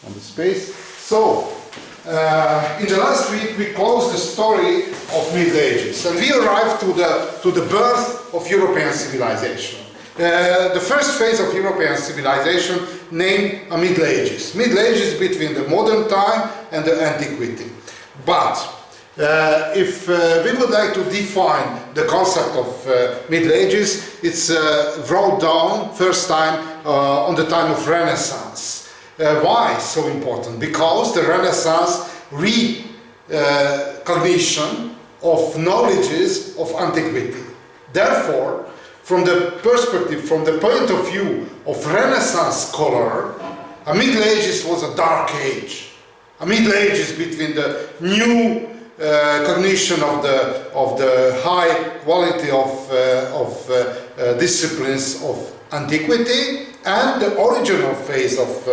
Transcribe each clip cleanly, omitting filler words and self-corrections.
on the space. So, in the last week we closed the story of Middle Ages, and we arrived to the birth of European civilization. The first phase of European civilization named Middle Ages. Middle Ages between the modern time and the antiquity. But if we would like to define the concept of Middle Ages, it's wrote down first time on the time of Renaissance. Why so important? Because the Renaissance recognition of knowledges of antiquity. Therefore, from the perspective, from the point of view of Renaissance scholar, a Middle Ages was a dark age. A Middle Ages between the new cognition of the high quality of disciplines of antiquity and the original phase of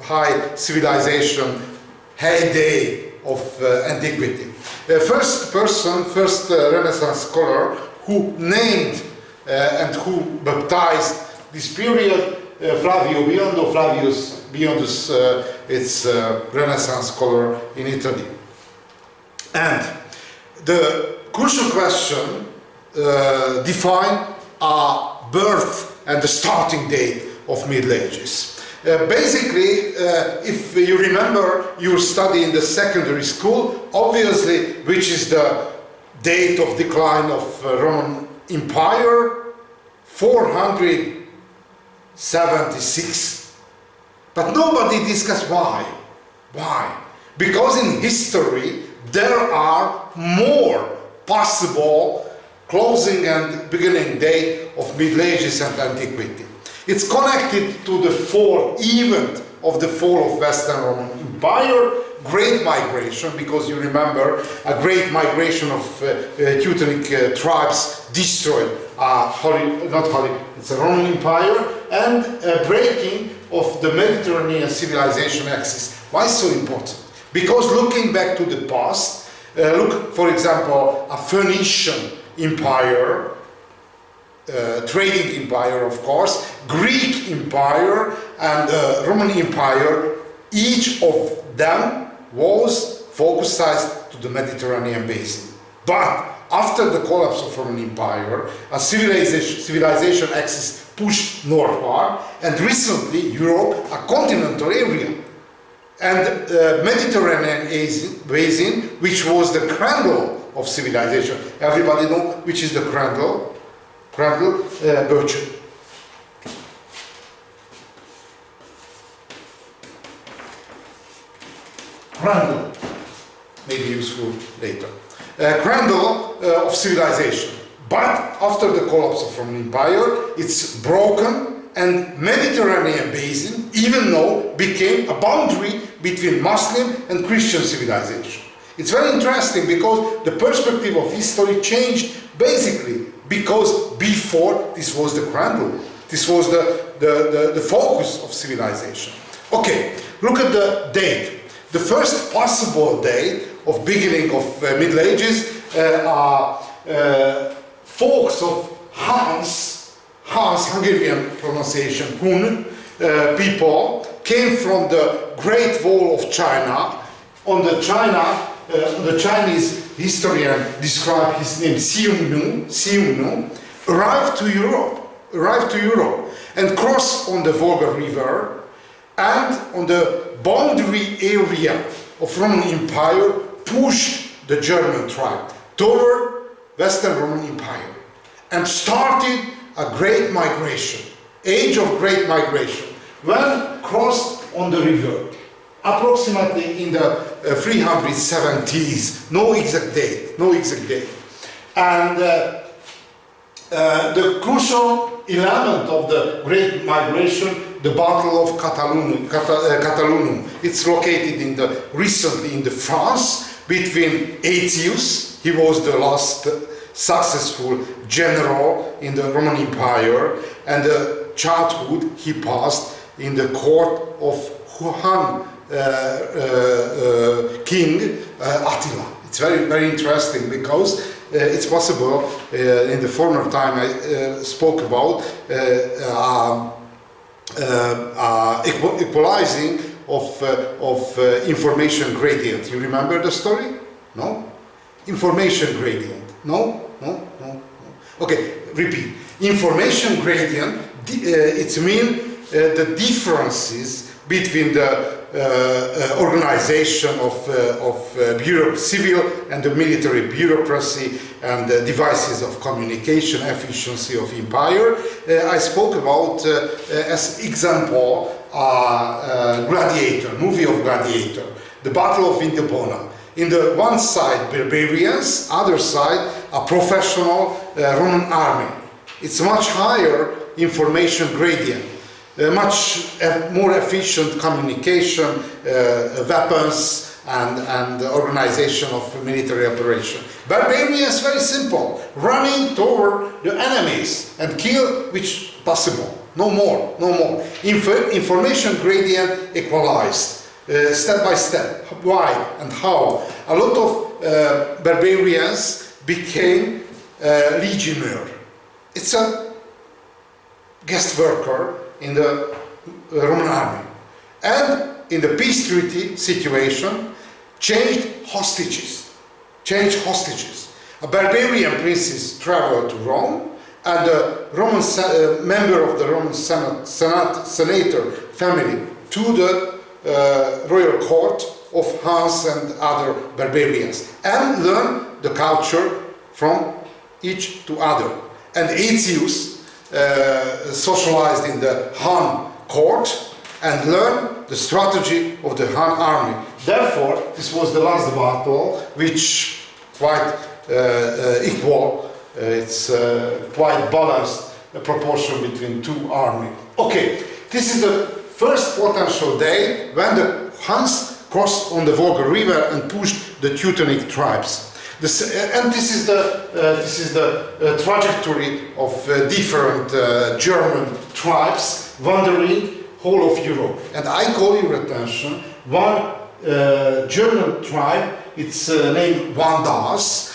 high civilization heyday of antiquity. First Renaissance scholar who named and who baptized this period, Flavio Biondo. Flavius Biondus, it's a Renaissance scholar in Italy. And the crucial question define a birth and the starting date of Middle Ages. Basically, if you remember your study in the secondary school, obviously, which is the date of decline of Roman Empire, 476. But nobody discussed why. Why? Because in history there are more possible closing and beginning date of Middle Ages and antiquity. It's connected to the event of the fall of Western Roman Empire, Great Migration, because you remember a great migration of Teutonic tribes destroyed it's a Roman Empire, and a breaking of the Mediterranean civilization axis. Why so important? Because looking back to the past, look, for example, a Phoenician empire, trading empire, of course, Greek empire and Roman empire, each of them was focused to the Mediterranean basin. But after the collapse of Roman Empire, a civilization axis pushed northward, and recently Europe, a continental area, and Mediterranean basin, which was the cradle of civilization. Everybody know which is the cradle? Birchen. Cradle, maybe useful later. Cradle of civilization. But after the collapse of Roman Empire, it's broken, and Mediterranean basin, even though, became a boundary between Muslim and Christian civilization. It's very interesting because the perspective of history changed basically because before this was the cradle, this was the focus of civilization. Okay, look at the date. The first possible date of beginning of Middle Ages are folks of Hans, Hungarian pronunciation, Hun, people came from the Great Wall of China. On the Chinese historian described his name Xiongnu, arrived to Europe and crossed on the Volga River, and on the boundary area of Roman Empire pushed the German tribe toward Western Roman Empire and started a great migration, age of great migration, when crossed on the river, approximately in the 370s, no exact date. And the crucial element of the great migration, the Battle of Catalonia. It's located recently in France between Aetius, he was the last successful general in the Roman Empire, and the childhood he passed in the court of Han King Attila. It's very, very interesting because it's possible, in the former time I spoke about equalizing of information gradient. You remember the story? No? Information gradient. No? No? No? No. Okay, repeat. Information gradient, it means the differences between the organization of civil and the military bureaucracy and the devices of communication, efficiency of empire. I spoke about, as example, Gladiator, movie of Gladiator, the Battle of Vindobona. In the one side, barbarians, other side, a professional Roman army. It's much higher information gradient. Much more efficient communication, weapons, and organization of military operation. Barbarian is very simple, running toward the enemies and kill which possible. No more, no more. Information gradient equalized, step by step. Why and how? A lot of barbarians became legionnaire. It's a guest worker in the Roman army, and in the peace treaty situation changed hostages. A barbarian princess traveled to Rome, and a Roman member of the Roman senator family to the royal court of Huns and other barbarians, and learn the culture from each to other. And Aetius socialized in the Han court and learned the strategy of the Han army. Therefore, this was the last battle, which quite equal. It's quite balanced proportion between two armies. Okay, this is the first potential day when the Huns crossed on the Volga River and pushed the Teutonic tribes. This is the trajectory of different German tribes wandering whole of Europe. And I call your attention, one German tribe, it's named Vandas,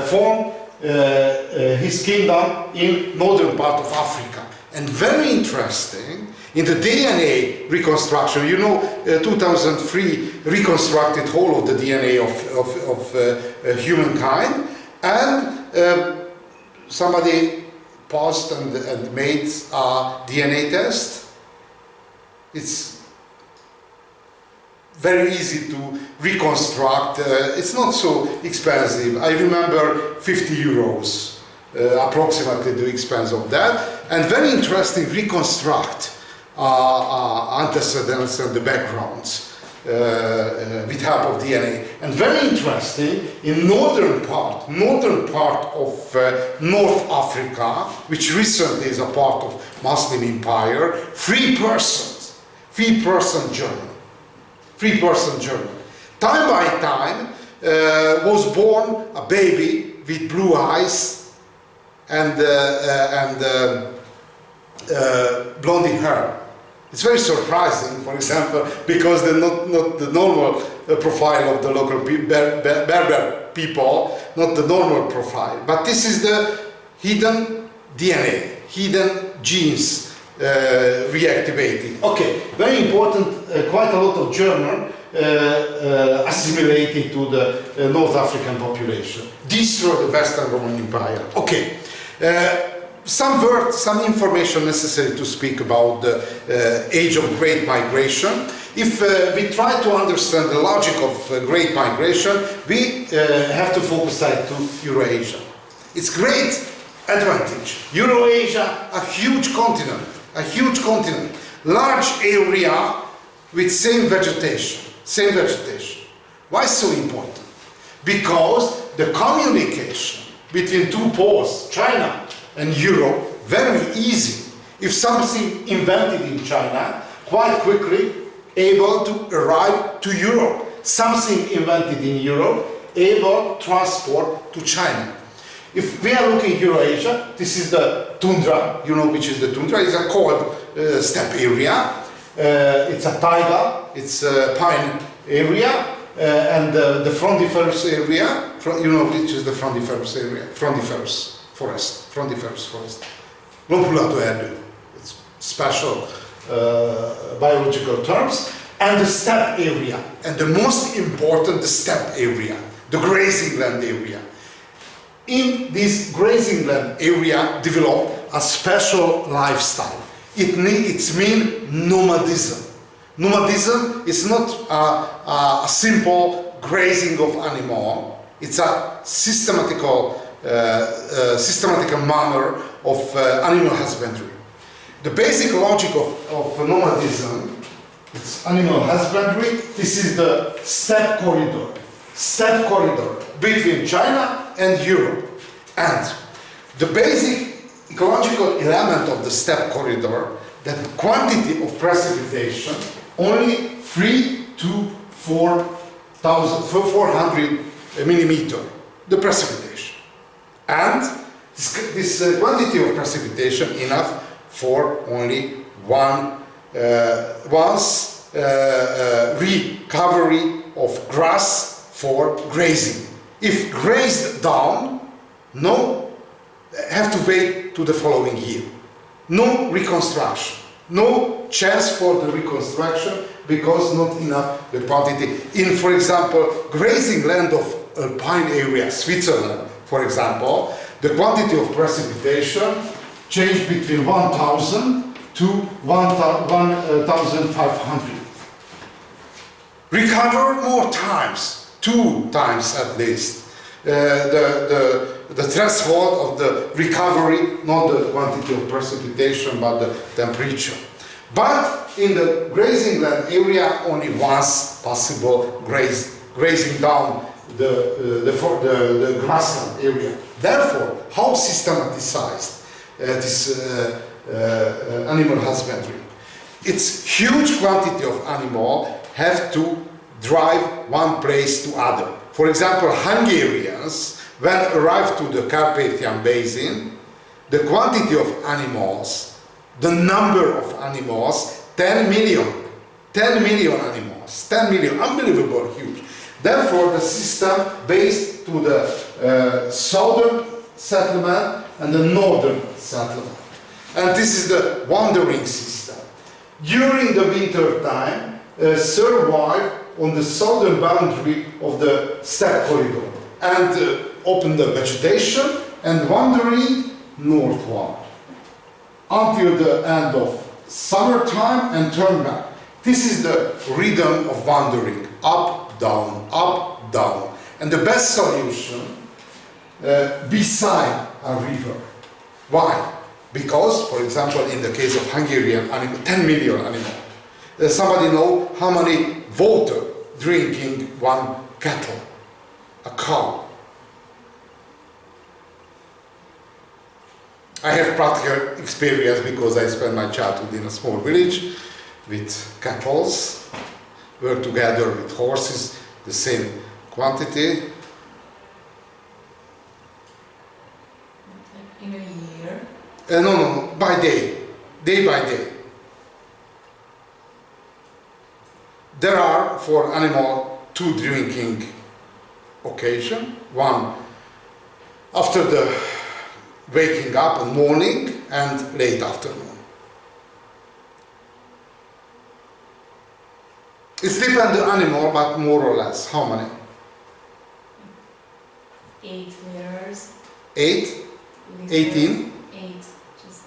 formed his kingdom in northern part of Africa. And very interesting, in the DNA reconstruction, you know, 2003 reconstructed whole of the DNA of humankind, and somebody paused and made a DNA test. It's very easy to reconstruct. It's not so expensive. I remember 50 euros, approximately the expense of that, and very interesting reconstruct antecedents and the backgrounds with help of DNA. And very interesting, in northern part of North Africa, which recently is a part of Muslim Empire, 3% German. Time by time was born a baby with blue eyes and blondie hair. It's very surprising, for example, because they're not the normal profile of the local Berber people, not the normal profile. But this is the hidden DNA, hidden genes reactivated. Okay, very important, quite a lot of German assimilated to the North African population. Destroy the Western Roman Empire. Okay. Some words, some information necessary to speak about the age of Great Migration. If we try to understand the logic of Great Migration, we have to focus on Eurasia. It's great advantage. Eurasia, a huge continent, large area with same vegetation. Why so important? Because the communication between two poles, China and Europe, very easy. If something invented in China, quite quickly able to arrive to Europe. Something invented in Europe, able to transport to China. If we are looking at Eurasia, this is the tundra. You know which is the tundra? It's a cold steppe area. It's a taiga, it's a pine area, and the frondiferous area. You know which is the frondiferous area? Frondiferous forest. Lopulato erdő. It's special biological terms. and the steppe area, and the most important, the steppe area, the grazing land area. In this grazing land area developed a special lifestyle. It means nomadism. Nomadism is not a simple grazing of animal. It's a systematical manner of animal husbandry. The basic logic of nomadism, it's animal husbandry. This is the steppe corridor between China and Europe. And the basic ecological element of the steppe corridor, that quantity of precipitation, only 3 to 400 millimeter, the precipitation. And this quantity of precipitation enough for only once recovery of grass for grazing. If grazed down, have to wait to the following year. No reconstruction, no chance for the reconstruction because not enough the quantity. In, for example, grazing land of alpine area, Switzerland, for example, the quantity of precipitation changed between 1,000 to 1,500. Recover more times, 2 times at least. The threshold of the recovery, not the quantity of precipitation, but the temperature. But in the grazing land area, only once possible grazing down the grassland area. Therefore, how systematized this animal husbandry? It's huge quantity of animal have to drive one place to other. For example, Hungarians, when arrived to the Carpathian Basin, the quantity of animals, the number of animals, 10 million animals, 10 million, unbelievable huge. Therefore, the system based to the southern settlement and the northern settlement. And this is the wandering system. During the winter time, survive on the southern boundary of the steppe corridor and open the vegetation and wandering northward until the end of summertime and turn back. This is the rhythm of wandering, up, down, up, down. And the best solution beside a river. Why? Because, for example, in the case of Hungarian animal, 10 million animals. Somebody know how many water drinking one cattle, a cow? I have practical experience because I spent my childhood in a small village with cattle, work together with horses, the same quantity. In a year? No, by day by day. There are for animal 2 drinking occasion. One after the waking up in morning and late afternoon. It depends on the animal, but more or less. How many? 8 liters. 8? 18? 8, just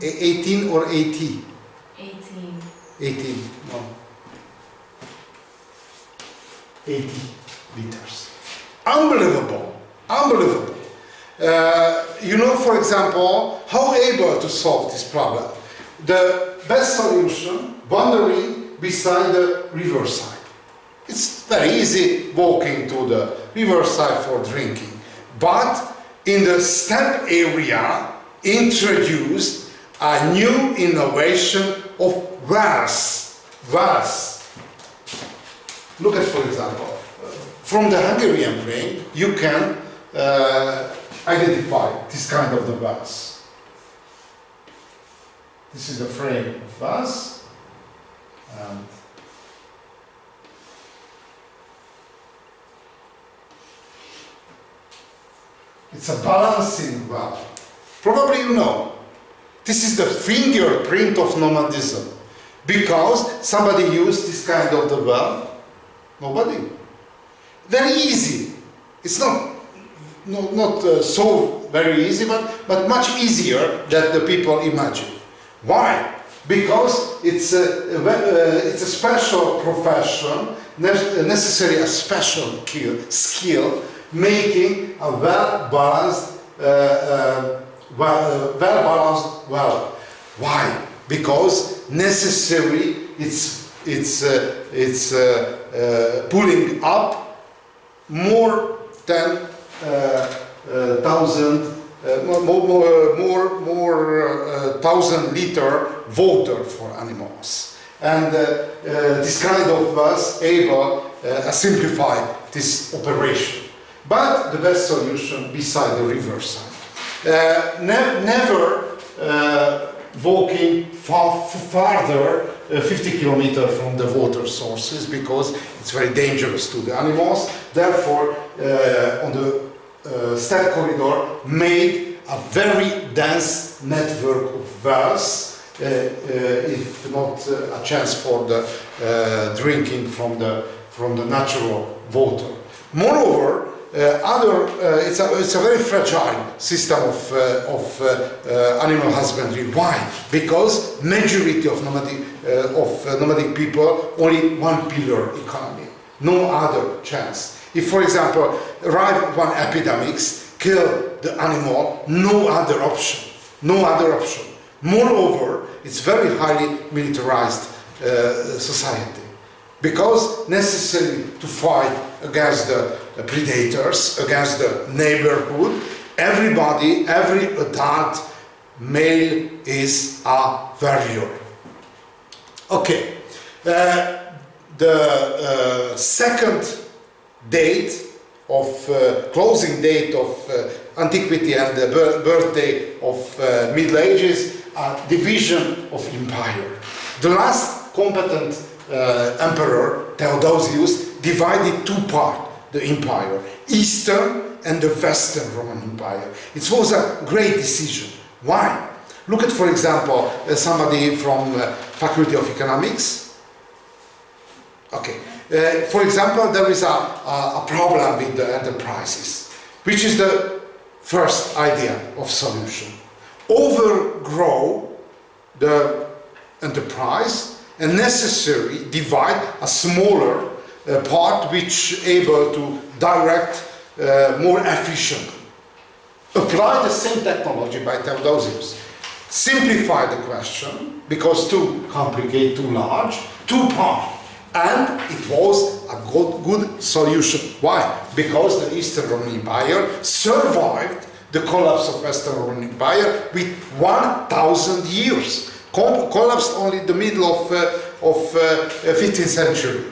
8. 18 or 80? 18. 18, no. 80 liters. Unbelievable. Unbelievable. You know, for example, how able to solve this problem? The best solution, wandering beside the riverside. It's very easy walking to the riverside for drinking. But in the steppe area, introduced a new innovation of wells. Look at, for example, from the Hungarian plain, you can identify this kind of the vase. This is the frame of vase, and it's a balancing valve. Probably you know. This is the fingerprint of nomadism. Because somebody used this kind of the well? Nobody. Very easy. It's not so very easy, but much easier than the people imagine. Why? Because it's a special profession, necessary a special skill, making a well-balanced well. Why? Because necessary it's pulling up more than thousand liter water for animals, and this kind of was able simplify this operation. But the best solution beside the riverside, never walking farther 50 kilometers from the water sources, because it's very dangerous to the animals. Therefore, on the steppe corridor made a very dense network of wells, if not a chance for the drinking from the natural water. Moreover, it's a very fragile system of animal husbandry. Why? Because majority of nomadic people only one pillar economy, no other chance. If, for example, arrive one epidemics, kill the animal, no other option, no other option. Moreover, it's very highly militarized society, because necessary to fight against the predators, against the neighborhood. Everybody, every adult male is a warrior. Okay, the second date of closing date of antiquity and the birthday of Middle Ages, division of empire. The last competent emperor, Theodosius, divided two parts the empire, Eastern and the Western Roman Empire. It was a great decision. Why? Look at, for example, somebody from Faculty of Economics. Okay. For example, there is a problem with the enterprises, which is the first idea of solution. Overgrow the enterprise and necessary divide a smaller part which able to direct more efficiently. Apply the same technology by Theodosius. Simplify the question, because too complicated, too large, two parts. And it was a good solution. Why? Because the Eastern Roman Empire survived the collapse of Western Roman Empire with 1,000 years. Collapsed only in the middle of 15th century.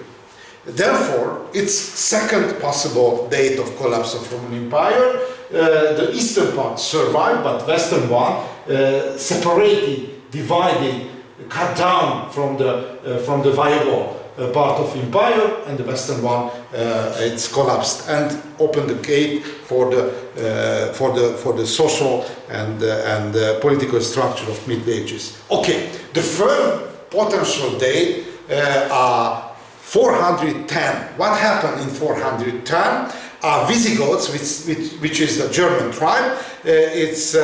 Therefore, its second possible date of collapse of Roman Empire, the eastern part survived, but western one separated, divided, cut down from the viable part of empire, and the western one it's collapsed and opened the gate for the social and political structure of Middle Ages. Okay, the third potential date are 410. What happened in 410? Visigoths, which is the German tribe, it's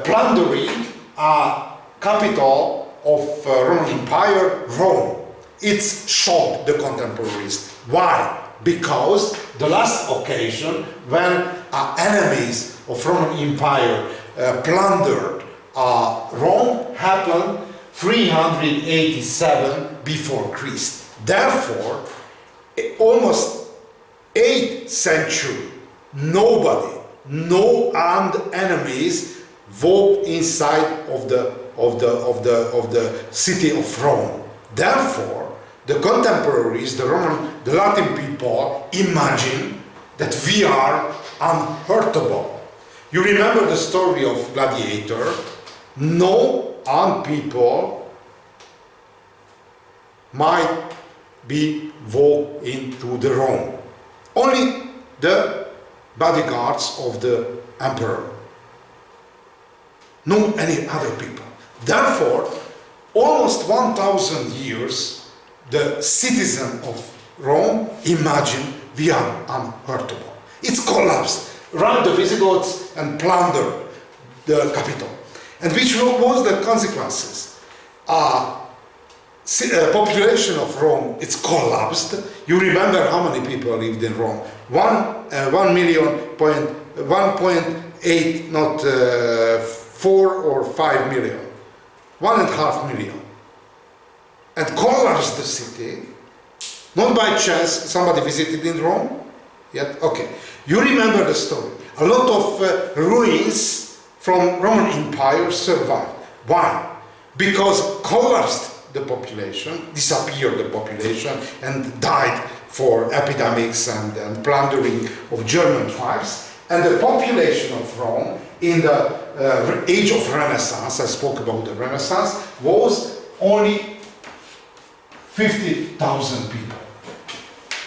plundering a capital of Roman Empire, Rome. It's shocked the contemporaries. Why? Because the last occasion when enemies of Roman Empire plundered Rome happened 387 before Christ. Therefore, almost 8th century, nobody, no armed enemies walked inside of the city of Rome. Therefore, the contemporaries, the Latin people, imagine that we are unhurtable. You remember the story of Gladiator? No armed people might be walked into the Rome. Only the bodyguards of the emperor. No any other people. Therefore, almost 1,000 years, the citizen of Rome imagined we are unhurtable. It's collapsed, ran the Visigoths and plundered the capital. And which was the consequences? Population of Rome, it's collapsed. You remember how many people lived in Rome? 1.8, not 4 or 5 million. 1.5 million. And collapsed the city. Not by chance, somebody visited in Rome? Yet? Okay. You remember the story. A lot of ruins from Roman Empire survived. Why? Because collapsed the population, disappeared the population, and died for epidemics and plundering of German tribes. And the population of Rome in the age of Renaissance, I spoke about the Renaissance, was only 50,000 people.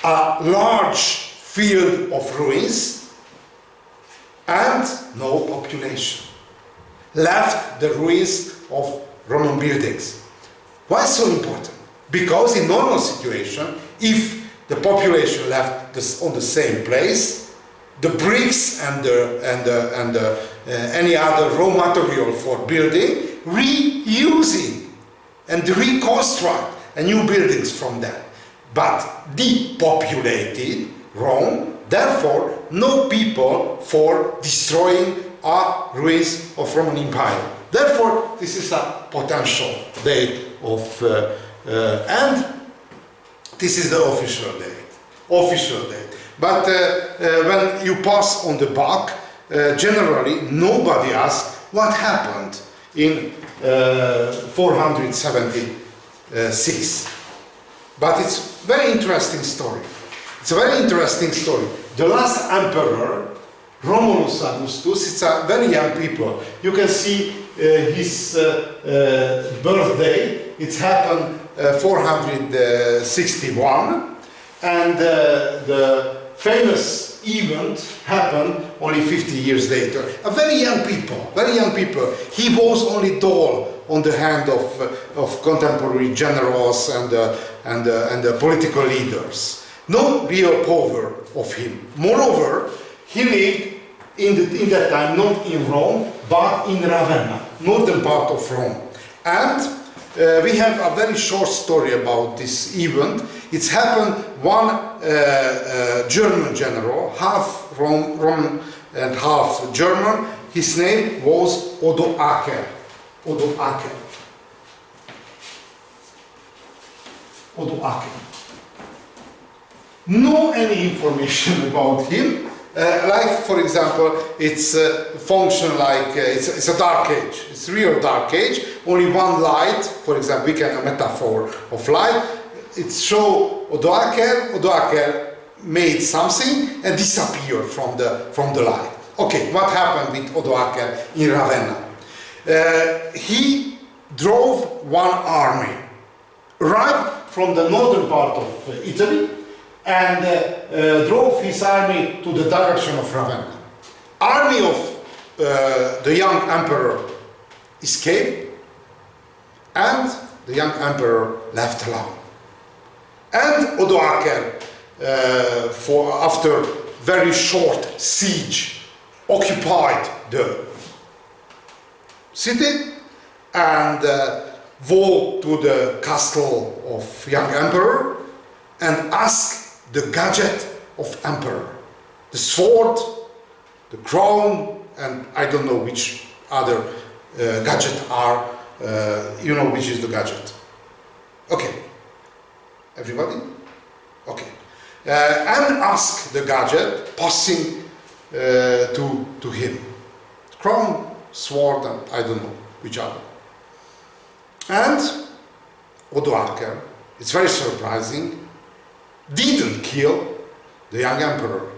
A large field of ruins and no population. Left the ruins of Roman buildings. Why so important? Because in normal situation, if the population left on the same place, the bricks and any other raw material for building, reusing and reconstruct new buildings from that. But depopulated Rome, therefore no people for destroying ruins of Roman Empire. Therefore, this is a potential date of, and this is the official date. Official date. But when you pass on the back, generally nobody asks what happened in 476. But it's a very interesting story. It's a very interesting story. The last emperor, Romulus Augustus, it's a very young people. You can see his birthday. It's happened 461, and the famous event happened only 50 years later. A very young people, very young people. He was only doll on the hand of contemporary generals and the political leaders. No real power of him. Moreover, he lived in that time not in Rome, but in Ravenna, northern part of Rome. And we have a very short story about this event. It's happened one German general, half Roman and half German. His name was Odoacer. Odoacer. Odoacer. No any information about him. Like, for example, it's function like it's a dark age. It's a real dark age. Only one light. For example, we can a metaphor of light. It show Odoacer. Odoacer made something and disappeared from the light. Okay, what happened with Odoacer in Ravenna? He drove one army, arrived from the northern part of Italy, and drove his army to the direction of Ravenna. Army of the young emperor escaped, and the young emperor left alone. And Odoacer, after very short siege, occupied the city and walked to the castle of young emperor and asked the gadget of emperor, the sword, the crown, and I don't know which other gadget are, you know which is the gadget. Okay, everybody? Okay. And ask the gadget, passing to him. Crown, sword, and I don't know which other. And Odoacer, it's very surprising, didn't kill the young emperor.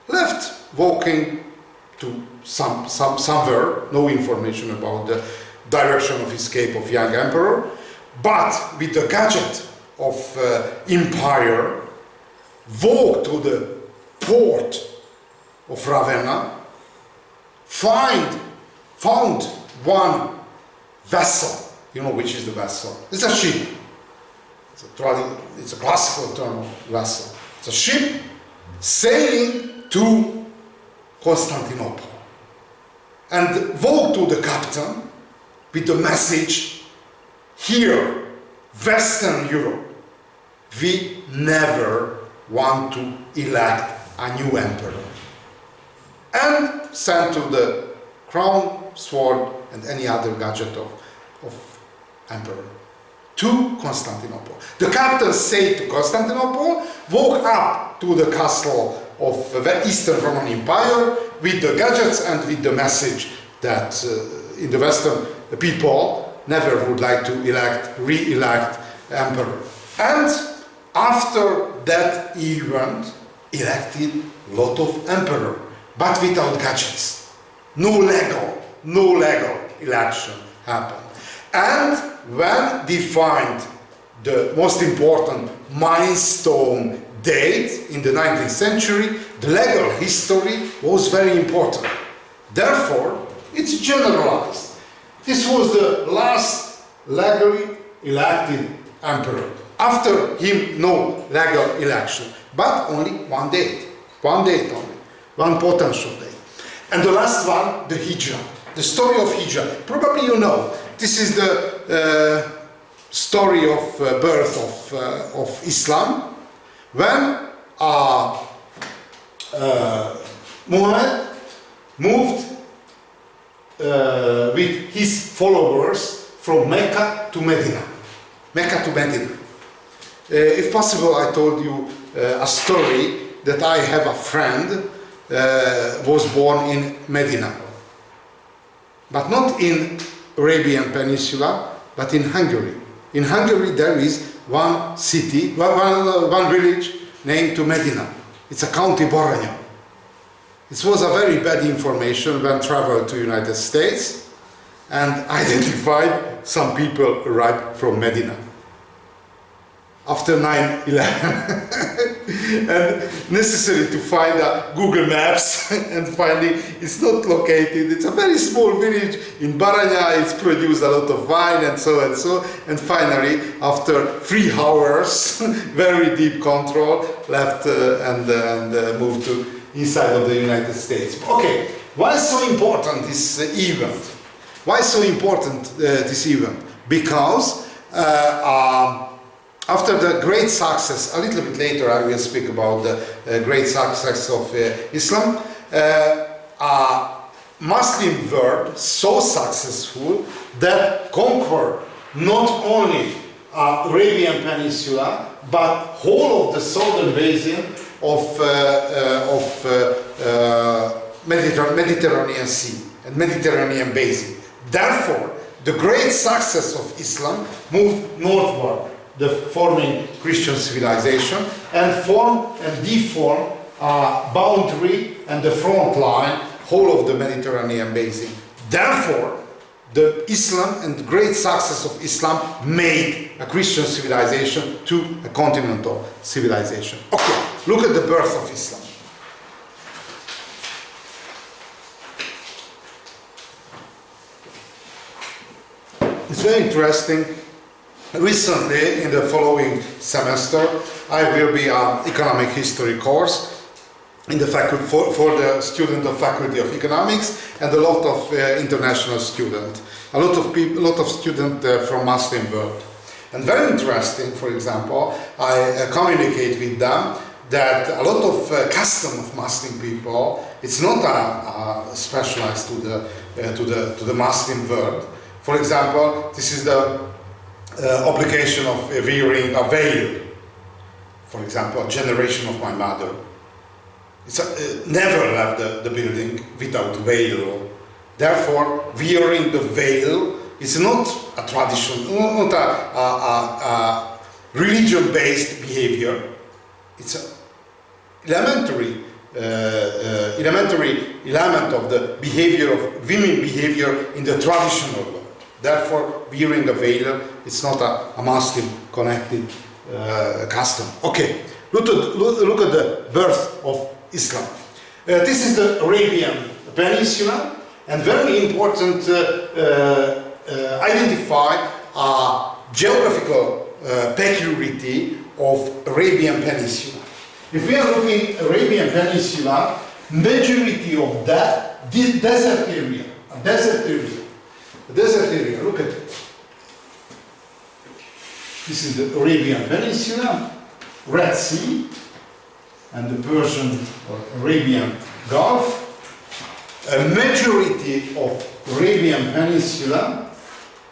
Left walking to somewhere, no information about the direction of escape of young emperor, but with the gadget of empire, walked to the port of Ravenna, found one vessel You know which is the vessel? It's a ship. It's a classical term of vessel. It's a ship sailing to Constantinople. And wrote to the captain with the message, here, Western Europe, we never want to elect a new emperor. And sent to the crown, sword, and any other gadget of emperor to Constantinople. The captain sailed to Constantinople, walked up to the castle of the Eastern Roman Empire with the gadgets and with the message that in the Western people never would like to re-elect emperor. And after that event, elected a lot of emperor, but without gadgets. No legal election happened. And when defined the most important milestone date in the 19th century, the legal history was very important. Therefore, it's generalized. This was the last legally elected emperor. After him, no legal election, but only one date only, one potential date. And the last one, the Hijra, the story of Hijra. Probably you know, this is the story of birth of Islam, when Muhammad moved with his followers from Mecca to Medina. If possible, I told you a story that I have a friend was born in Medina, but not in Arabian Peninsula, but in Hungary. In Hungary there is one city, one village named to Medina. It's a county Baranya. It was a very bad information when traveled to United States and identified some people arrived from Medina after 9/11. And necessary to find Google Maps and finding it's not located. It's a very small village in Baranya. It's produced a lot of wine and so and so. And finally, after 3 hours, very deep control, left and moved to inside of the United States. Okay, why is so important this event? Why so important this event? Because after the great success, a little bit later I will speak about the great success of Islam, Muslim world so successful that conquered not only Arabian Peninsula, but whole of the southern basin of Mediterranean Sea and Mediterranean basin. Therefore, the great success of Islam moved northward, the forming Christian civilization, and formed and deformed boundary and the front line whole of the Mediterranean basin. Therefore, the Islam and the great success of Islam made a Christian civilization to a continental civilization. Okay, look at the birth of Islam. It's very interesting. Recently, in the following semester, I will be an economic history course in the faculty for the student of Faculty of Economics and a lot of international students, a lot of students from Muslim world. And very interesting, for example, I communicate with them that a lot of custom of Muslim people, it's not specialized to the Muslim world. For example, this is the obligation of wearing a veil. For example, a generation of my mother. It's never left the building without veil. Therefore, wearing the veil is not a tradition, not a religion-based behavior. It's an elementary element of the behavior of women behavior in the traditional world. Therefore, wearing a veil is not a Muslim connected custom. Okay, look at the birth of Islam. This is the Arabian Peninsula, and very important identify geographical peculiarity of Arabian Peninsula. If we are looking Arabian Peninsula, majority of that desert area, look at it. This is the Arabian Peninsula, Red Sea, and the Persian or Arabian Gulf. A majority of Arabian Peninsula,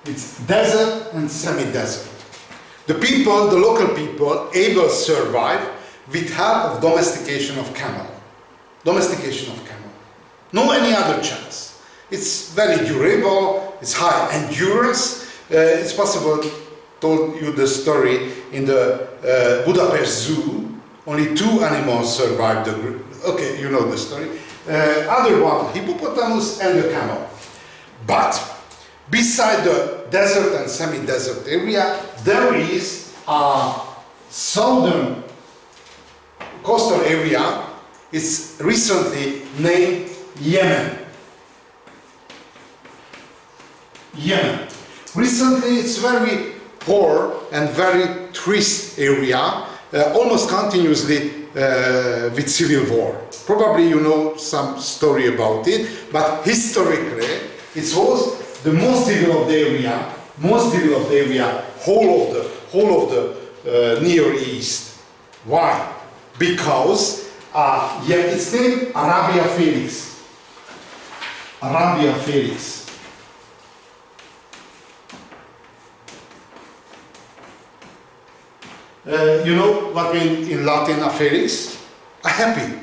it's desert and semi-desert. The people, the local people, able to survive with help of domestication of camel. Domestication of camel. No any other chance. It's very durable, it's high endurance. It's possible, told you the story in the Budapest Zoo, only 2 animals survived the, okay, you know the story. Other one, hippopotamus and the camel. But beside the desert and semi-desert area, there is a southern coastal area. It's recently named Yemen. Yemen. Recently, it's very poor and very tourist area, almost continuously with civil war. Probably you know some story about it, but historically it was the most developed area, whole of the Near East. Why? Because it's named Arabia Felix. Arabia Felix. You know what means in Latin a Felix? A happy.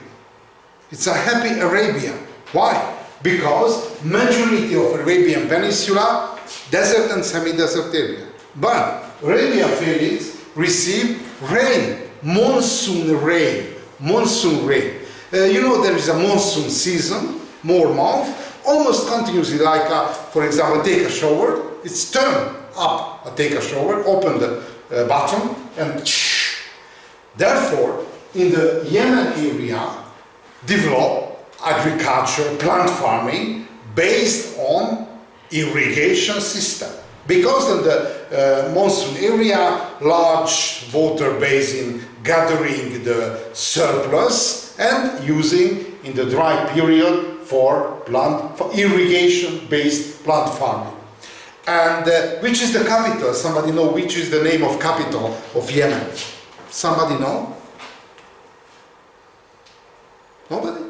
It's a happy Arabia. Why? Because majority of Arabian Peninsula, desert and semi-desert area. But Arabia Felix received rain, monsoon rain. You know there is a monsoon season, more month, almost continuously like, for example, take a shower. It's turn up, take a shower, open the button and therefore in the Yemen area develop agriculture, plant farming based on irrigation system. Because in the monsoon area, large water basin gathering the surplus and using in the dry period for irrigation based plant farming. And which is the capital? Somebody know which is the name of capital of Yemen? Somebody know? Nobody?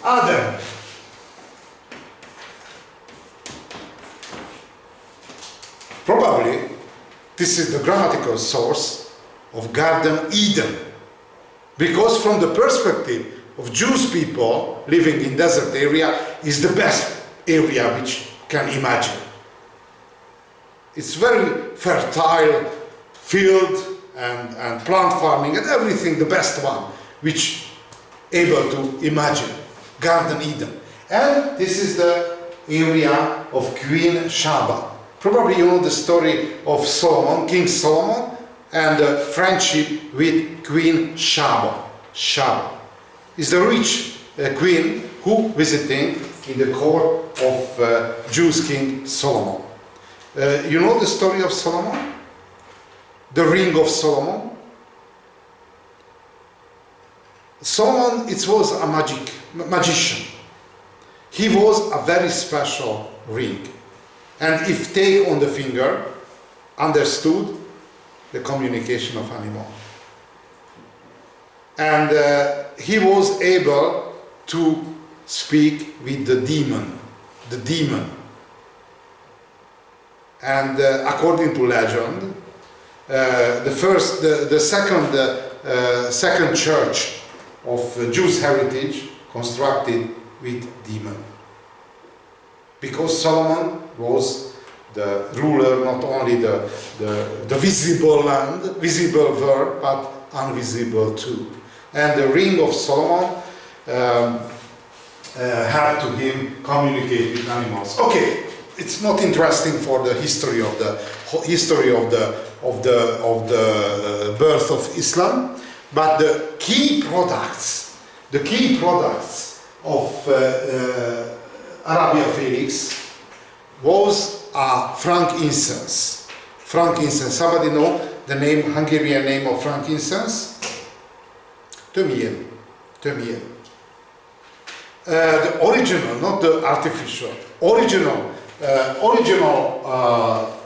Aden. Probably this is the grammatical source of Garden Eden, because from the perspective of Jewish people living in desert area is the best area which can imagine. It's very fertile field and plant farming and everything, the best one which able to imagine. Garden Eden. And this is the area of Queen Sheba. Probably you know the story of Solomon, King Solomon, and the friendship with Queen Sheba. Sheba is the rich queen who visiting in the court of Jewish King Solomon. You know the story of Solomon? The ring of Solomon? Solomon, it was a magician. He was a very special ring. And if take on the finger, understood the communication of animal. And he was able to speak with the demon. And according to legend, the second church of Jewish heritage constructed with demon. Because Solomon was the ruler, not only the visible land, visible world, but invisible too. And the ring of Solomon helped to him communicate with animals. Okay, it's not interesting for the history of the birth of Islam, but the key products of Arabia Felix was frankincense. Frankincense. Somebody know the name, Hungarian name of frankincense? Tömény. Tömény. The original, not the artificial. Original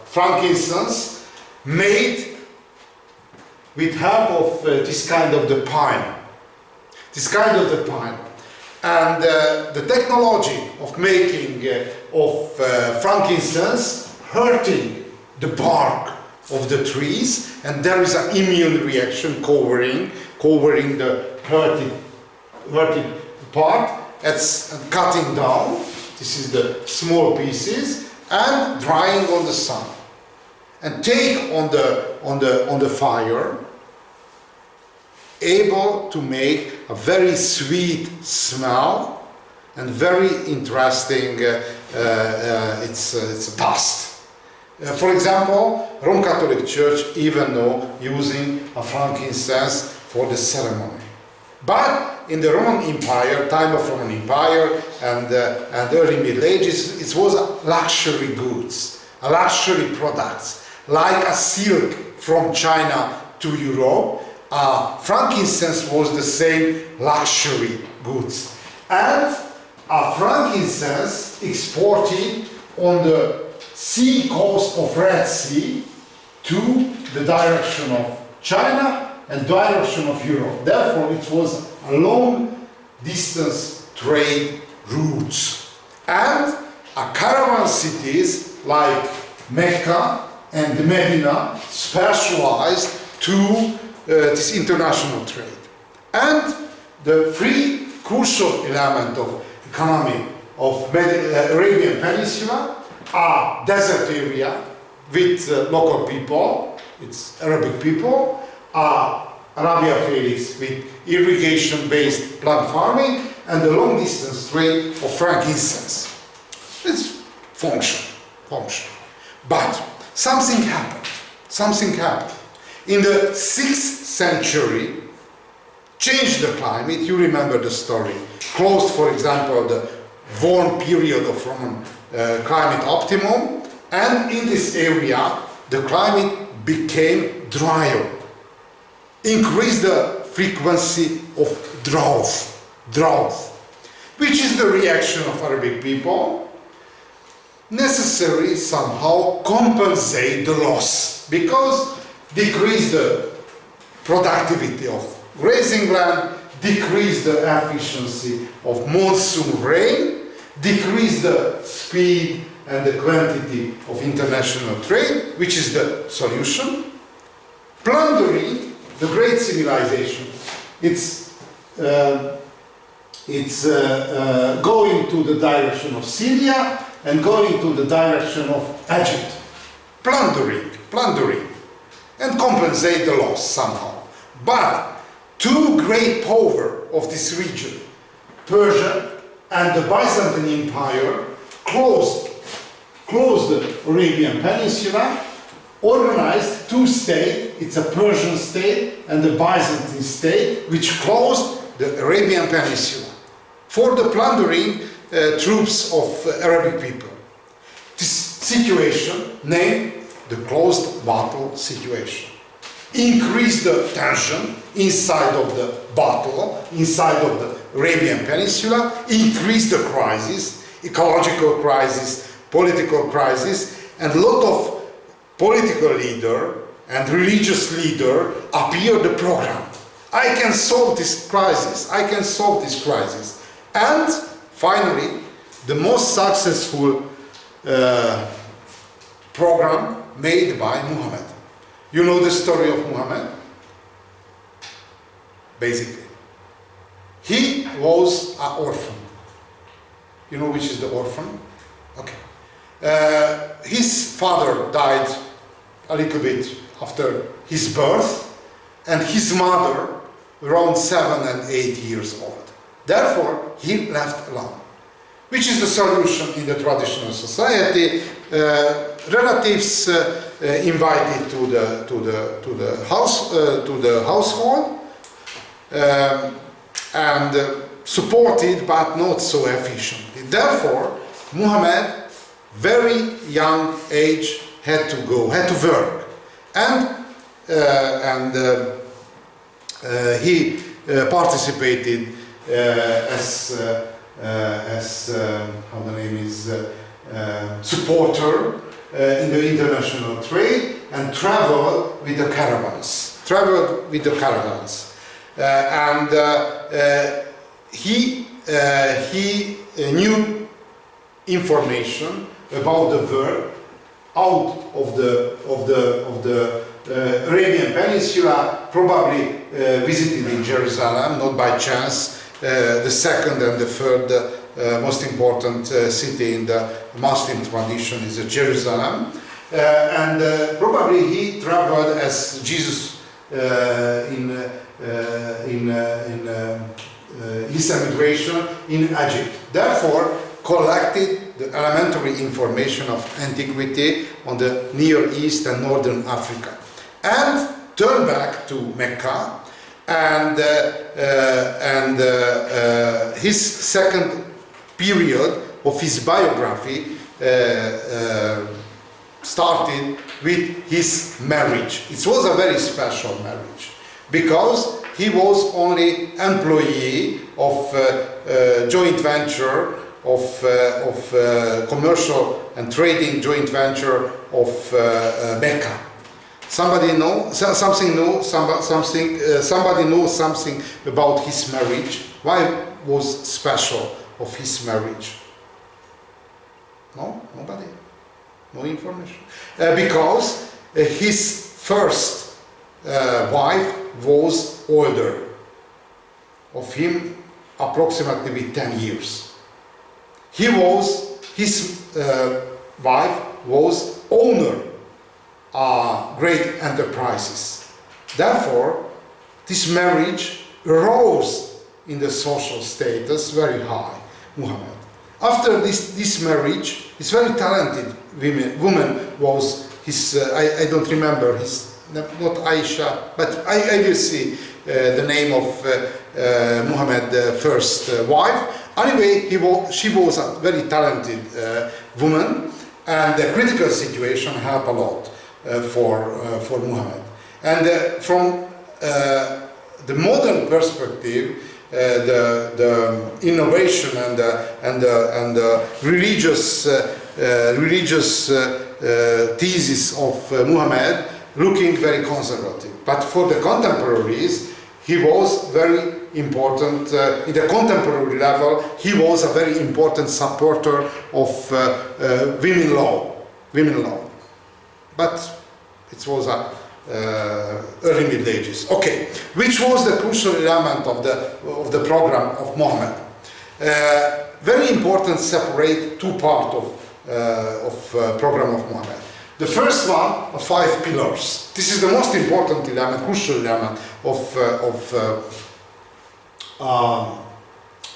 frankincense made with help of this kind of the pine. This kind of the pine. And the technology of making of frankincense hurting the bark of the trees, and there is an immune reaction covering the hurted part. It's cutting down. This is the small pieces and drying on the sun, and take on the fire, able to make a very sweet smell and very interesting. It's a dust. For example, Roman Catholic Church even now using a frankincense for the ceremony. But in the Roman Empire, time of Roman Empire and early Middle Ages, it was luxury goods, luxury products, like a silk from China to Europe. Frankincense was the same luxury goods. And frankincense exported on the sea coast of Red Sea to the direction of China and direction of Europe. Therefore, it was a long distance trade routes. And caravan cities like Mecca and Medina specialized to this international trade. And the three crucial element of economy of Arabian Peninsula are desert area with local people, it's Arabic people, Arabia Felix with irrigation-based plant farming, and the long-distance trade of frankincense. It's function. But something happened. In the 6th century, changed the climate. You remember the story. Closed, for example, the warm period of Roman climate optimum, and in this area, the climate became drier. Increased the frequency of drought, which is the reaction of Arabic people, necessary somehow compensate the loss, because decrease the productivity of grazing land, decrease the efficiency of monsoon rain, decrease the speed and the quantity of international trade, which is the solution. Plundering the great civilization, it's going to the direction of Syria and going to the direction of Egypt. Plundering, and compensate the loss somehow. But two great powers of this region, Persia and the Byzantine Empire, closed the Arabian Peninsula, organized two states, it's a Persian state and the Byzantine state, which closed the Arabian Peninsula for the plundering troops of Arabic people. This situation, named the closed battle situation, increased the tension inside of the battle, inside of the Arabian Peninsula, increased the crisis, ecological crisis, political crisis, and a lot of political leader and religious leader appeared the program. I can solve this crisis. And finally, the most successful program made by Muhammad. You know the story of Muhammad? Basically. He was an orphan. You know which is the orphan? Okay. His father died a little bit after his birth, and his mother around 7 and 8 years old. Therefore, he left alone. Which is the solution in the traditional society? Relatives invited to the household and supported, but not so efficiently. Therefore, Muhammad very young age, had to work, and he participated as how the name is supporter in the international trade, and traveled with the caravans. He knew information about the world out of the Arabian Peninsula, probably visited in Jerusalem, not by chance, the second and the third most important city in the Muslim tradition is Jerusalem. And probably he traveled as Jesus in his emigration in Egypt. Therefore, collected the elementary information of antiquity on the Near East and Northern Africa, and turned back to Mecca, and his second period of his biography started with his marriage. It was a very special marriage, because he was only employee of joint venture of commercial and trading joint venture of Mecca. Somebody knows something about his marriage. Why was special of his marriage? No, nobody. No information. Because his first wife was older of him, approximately with 10 years. His wife was owner great enterprises. Therefore, this marriage rose in the social status very high, Muhammad. After this marriage, this very talented woman was his, I don't remember his, not Aisha, but I will see the name of Muhammad's first wife. Anyway, she was a very talented woman, and the critical situation helped a lot for Muhammad. And from the modern perspective, the innovation and the religious thesis of Muhammad looking very conservative. But for the contemporaries, he was very important. In the contemporary level, he was a very important supporter of women law. But it was a early Middle Ages. Okay, which was the crucial element of the program of Muhammad? Very important. Separate two parts of program of Muhammad. The first one are 5 pillars. This is the most important element, crucial element of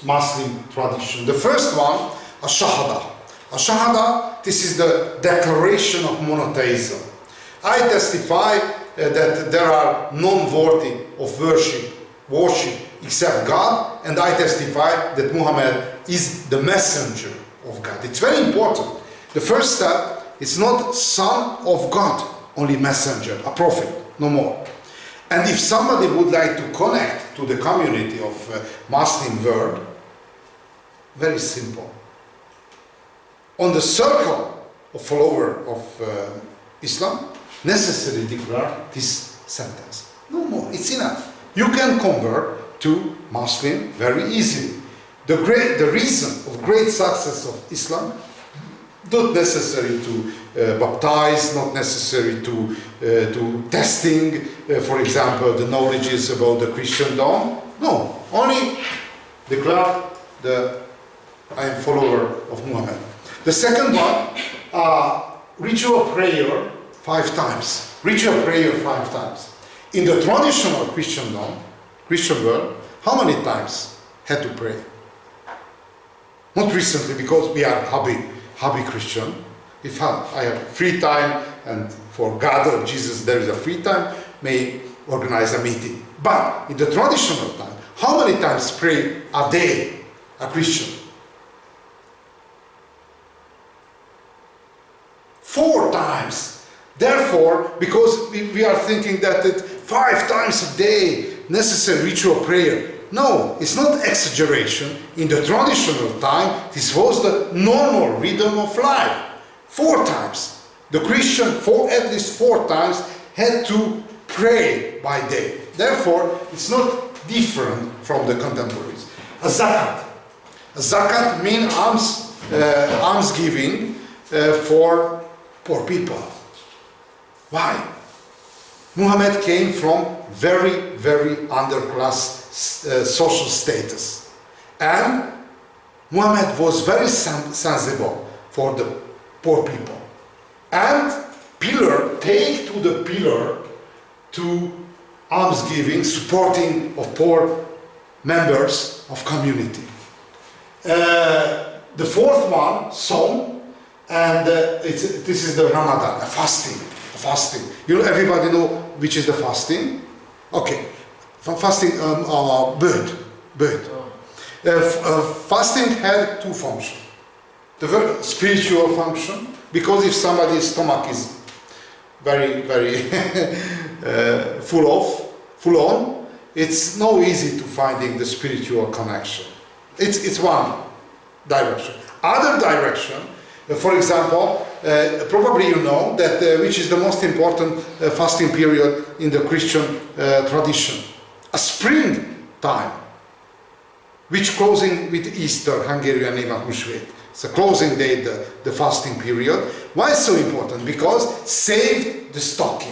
Muslim tradition. The first one, a shahada. A shahada, this is the declaration of monotheism. I testify that there are none worthy of worship except God, and I testify that Muhammad is the messenger of God. It's very important. The first step, it's not son of God, only messenger, a prophet, no more. And if somebody would like to connect to the community of Muslim world, very simple. On the circle of follower of Islam, necessarily declare this sentence. No more, it's enough. You can convert to Muslim very easily. The reason of great success of Islam, not necessary to baptize, not necessary to testing, for example, the knowledges about the Christendom. No, only declare I am follower of Muhammad. The second one, ritual prayer 5 times. Ritual prayer 5 times. In the traditional Christian world, how many times had to pray? Not recently, because we are hobby Christian. If I have free time, and for God or Jesus there is a free time, may organize a meeting. But in the traditional time, how many times pray a day a Christian? therefore, because we are thinking that it 5 times a day necessary ritual prayer, no, it's not exaggeration. In the traditional time, this was the normal rhythm of life. 4 times. The Christian, at least 4 times, had to pray by day. Therefore, it's not different from the contemporaries. A zakat. A zakat means alms giving for poor people. Why? Muhammad came from very, very underclass social status. And Muhammad was very sensible for the poor people. And take to the pillar to alms giving, supporting of poor members of community. The 4th one, Psalm, and this is the Ramadan, fasting. Everybody know which is the fasting? Okay, fasting, bird. Fasting had 2 functions. The very spiritual function, because if somebody's stomach is very, very full on, it's no easy to finding the spiritual connection. It's one direction. Other direction, for example, probably you know that which is the most important fasting period in the Christian tradition, a spring time, which closing with Easter, Hungarian name of Húsvét. It's a closing date, the fasting period. Why so important? Because save the stocks.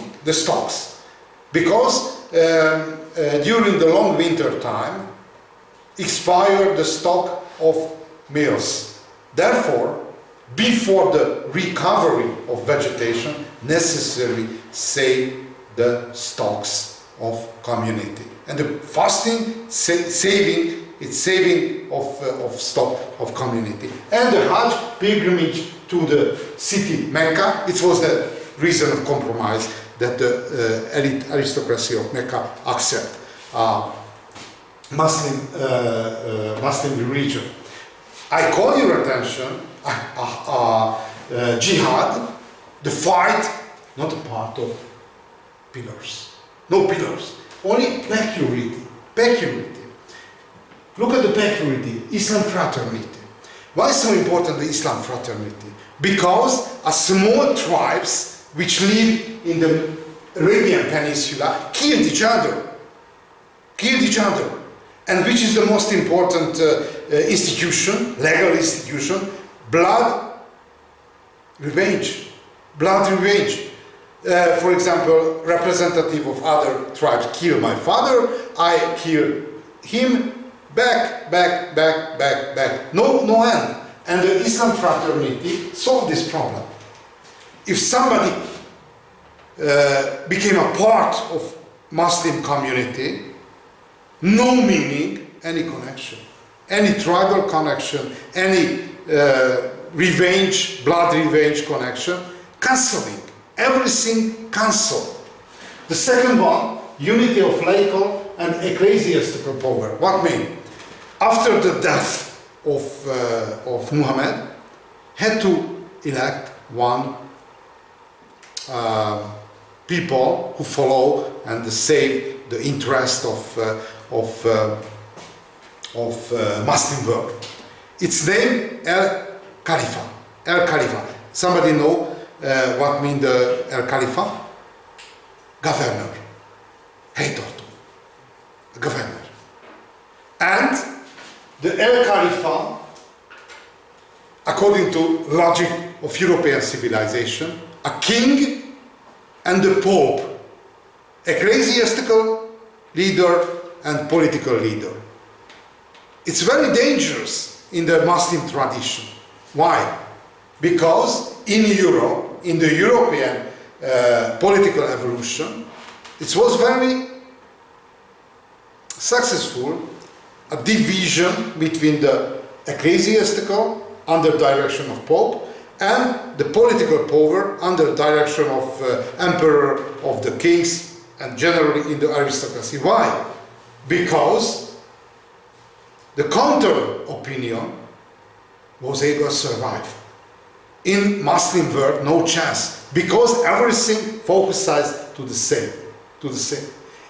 Because during the long winter time, expired the stock of meals. Therefore, before the recovery of vegetation, necessarily save the stocks of community. And the fasting, saving of stock of community. And the Hajj pilgrimage to the city Mecca, it was the reason of compromise that the elite aristocracy of Mecca accept Muslim religion. I call your attention, jihad, the fight, not a part of pillars. No pillars, only peculiarity. Look at the peculiarity, Islam fraternity. Why is so important the Islam fraternity? Because a small tribes which live in the Arabian Peninsula killed each other. And which is the most important institution, legal institution? Blood revenge. For example, representative of other tribes kill my father, I kill him, back. No end. And the Islam fraternity solved this problem. If somebody became a part of Muslim community, no meaning, any connection, any tribal connection, any blood revenge connection, cancelling, everything cancelled. The second one, unity of laical and ecclesiastical power. What mean? After the death of Muhammad, had to elect one people who follow and save the interest of Muslim world. Its name El Khalifa. Somebody know what mean the El Khalifa? Governor. Governor. And the El Khalifa, according to logic of European civilization, a king and the Pope, ecclesiastical leader and political leader. It's very dangerous in the Muslim tradition. Why? Because in Europe, in the European political evolution, it was very successful, a division between the ecclesiastical under direction of Pope and the political power under direction of emperor, of the kings, and generally in the aristocracy. Why? Because the counter opinion was able to survive. In Muslim world, no chance, because everything focused to the same,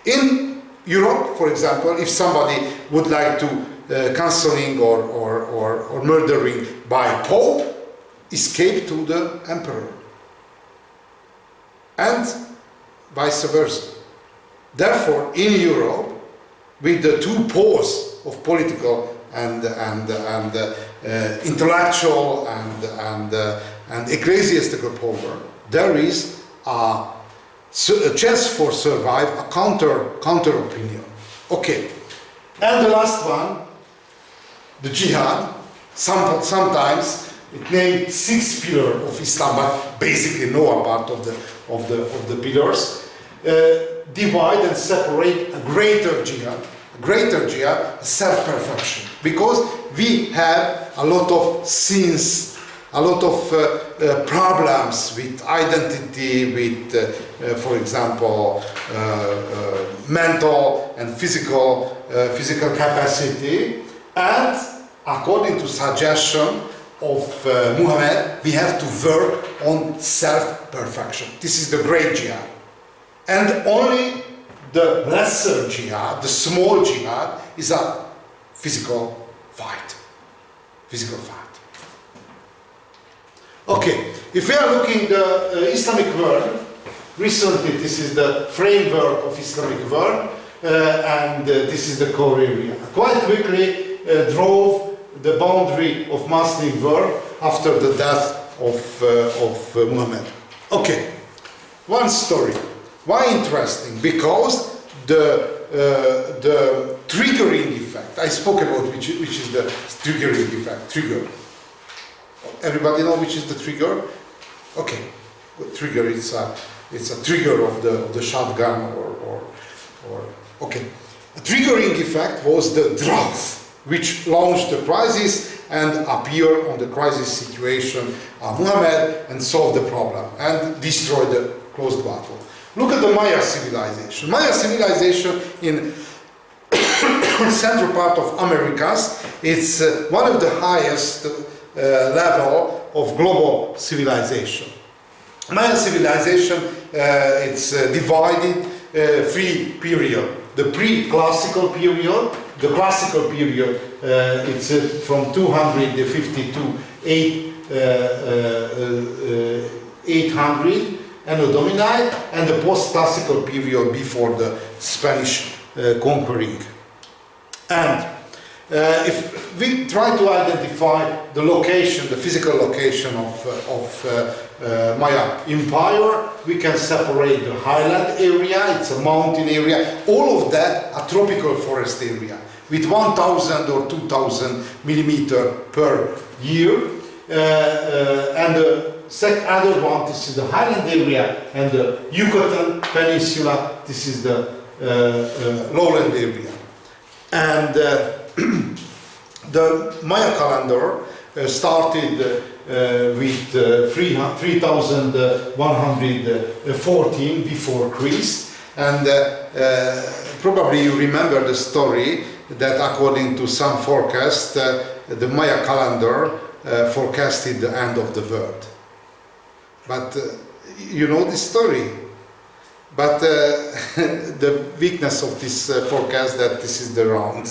In Europe, for example, if somebody would like to cancelling or murdering by Pope, escape to the emperor, and vice versa. Therefore, in Europe, with the two poles of political and intellectual and ecclesiastical power, there is a chance for survive, a counter opinion. Okay, and the last one, the jihad. Sometimes it named six pillars of Islam, but basically no part of the pillars. Divide and separate a greater jihad, self-perfection, because we have a lot of sins, a lot of problems with identity, with, for example, mental and physical capacity, and according to suggestion of Muhammad, we have to work on self-perfection. This is the great jihad. And only the lesser jihad, the small jihad, is a physical fight. Okay, if we are looking the Islamic world, recently this is the framework of Islamic world, and this is the core area. Quite quickly drove the boundary of Muslim world after the death of Muhammad. Okay, one story. Why interesting? Because the triggering effect. I spoke about which is the triggering effect. Trigger. Everybody know which is the trigger? Okay, trigger. It's a trigger of the shotgun or okay. A triggering effect was the drought, which launched the crisis and appeared on the crisis situation of Muhammad and solved the problem and destroyed the closed battle. Look at the Maya civilization. Maya civilization in central part of Americas, it's one of the highest level of global civilization. Maya civilization, it's divided three periods. The pre-classical period, the classical period, it's from 250 to 800 Anno Domini, and the post-classical period before the Spanish conquering. And if we try to identify the location, the physical location of Maya Empire, we can separate the highland area, it's a mountain area, all of that a tropical forest area with 1,000 or 2,000 millimeter per year, and the other one, this is the highland area, and the Yucatan Peninsula, this is the lowland area. And the Maya calendar started with 3114 before Christ, and probably you remember the story that according to some forecast, the Maya calendar forecasted the end of the world. But you know this story. But the weakness of this forecast that this is the round.